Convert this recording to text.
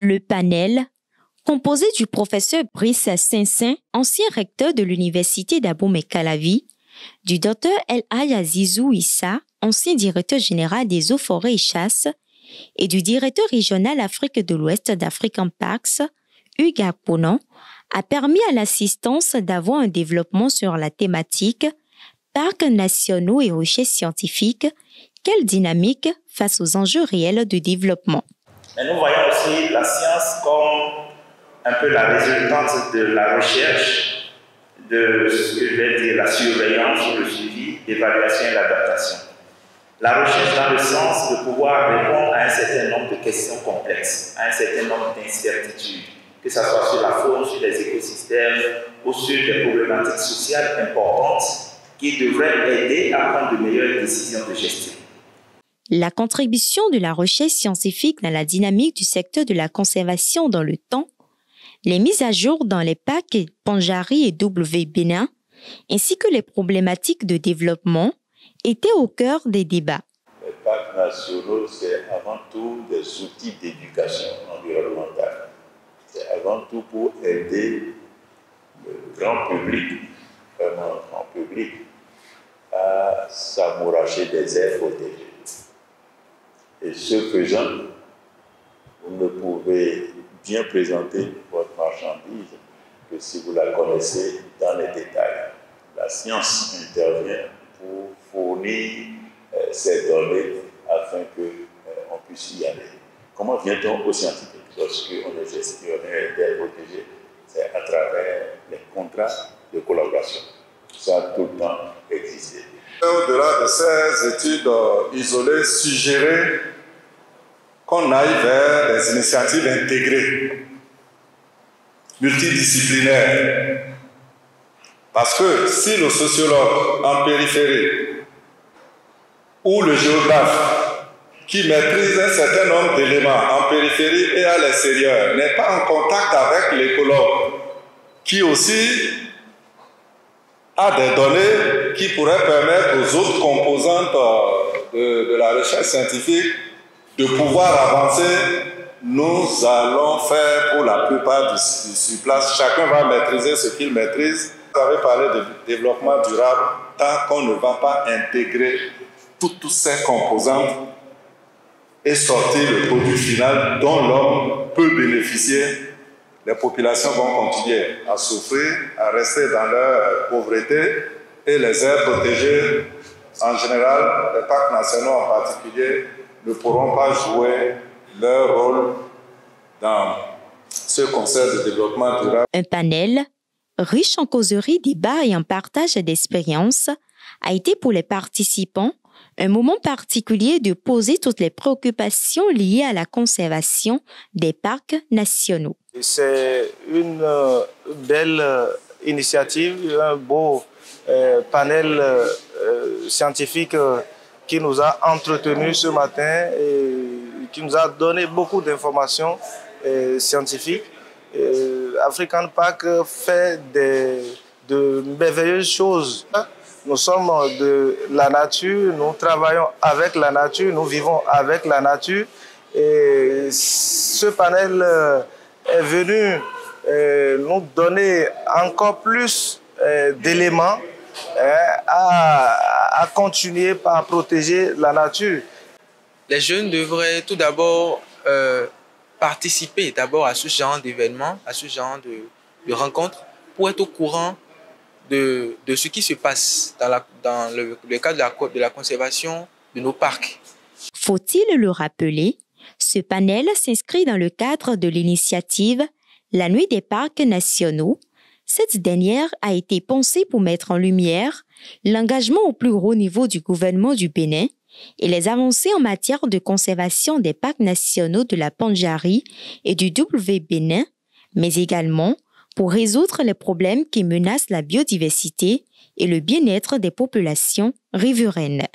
Le panel, composé du professeur Brice Saint-Saint, ancien recteur de l'université d'Abomey-Calavi, du Dr El Hadj Azizou Issa, ancien directeur général des eaux, forêts et chasses, et du directeur régional Afrique de l'Ouest d'African Parks, Hugues Akponon, a permis à l'assistance d'avoir un développement sur la thématique Parcs nationaux et recherches scientifiques, quelle dynamique face aux enjeux réels de développement. Mais nous voyons aussi la science comme un peu la résultante de la recherche, de ce que je vais dire la surveillance, le suivi, l'évaluation et l'adaptation. La recherche dans le sens de pouvoir répondre à un certain nombre de questions complexes, à un certain nombre d'incertitudes, que ce soit sur la faune, sur les écosystèmes ou sur des problématiques sociales importantes qui devraient aider à prendre de meilleures décisions de gestion. La contribution de la recherche scientifique dans la dynamique du secteur de la conservation dans le temps, les mises à jour dans les parcs Pandjari et W Bénin, ainsi que les problématiques de développement, étaient au cœur des débats. Les parcs nationaux, c'est avant tout des outils d'éducation environnementale. C'est avant tout pour aider le grand public, vraiment le grand public, à s'amouracher des aires protégées. Et ce faisant, vous ne pouvez bien présenter votre marchandise que si vous la connaissez dans les détails. La science intervient pour fournir ces données afin qu'on puisse y aller. Comment vient-on aux scientifiques lorsqu'on est gestionnaire d'aires protégées? C'est à travers les contrats de collaboration. Ça a tout le temps existé. Au-delà de ces études isolées, suggérer qu'on aille vers des initiatives intégrées, multidisciplinaires. Parce que si le sociologue en périphérie ou le géographe qui maîtrise un certain nombre d'éléments en périphérie et à l'extérieur n'est pas en contact avec l'écologue qui aussi a des données qui pourraient permettre aux autres composantes de la recherche scientifique de pouvoir avancer, nous allons faire pour la plupart du sur place. Chacun va maîtriser ce qu'il maîtrise. Vous avez parlé de développement durable. Tant qu'on ne va pas intégrer toutes ces composantes et sortir le produit final dont l'homme peut bénéficier, les populations vont continuer à souffrir, à rester dans leur pauvreté et les aires protégées, en général, les parcs nationaux en particulier, ne pourront pas jouer leur rôle dans ce concept de développement durable. Un panel riche en causeries, débats et en partage d'expériences a été pour les participants un moment particulier de poser toutes les préoccupations liées à la conservation des parcs nationaux. C'est une belle initiative, un beau panel scientifique qui nous a entretenus ce matin et qui nous a donné beaucoup d'informations scientifiques. African Park fait de merveilleuses choses. Nous sommes de la nature, nous travaillons avec la nature, nous vivons avec la nature. Et ce panel est venu nous donner encore plus d'éléments à continuer par protéger la nature. Les jeunes devraient tout d'abord participer à ce genre d'événements, à ce genre de rencontres, pour être au courant de ce qui se passe dans le cadre de la conservation de nos parcs. Faut-il le rappeler, ce panel s'inscrit dans le cadre de l'initiative La Nuit des parcs nationaux. Cette dernière a été pensée pour mettre en lumière l'engagement au plus haut niveau du gouvernement du Bénin et les avancées en matière de conservation des parcs nationaux de la Pandjari et du W Bénin, mais également pour résoudre les problèmes qui menacent la biodiversité et le bien-être des populations riveraines.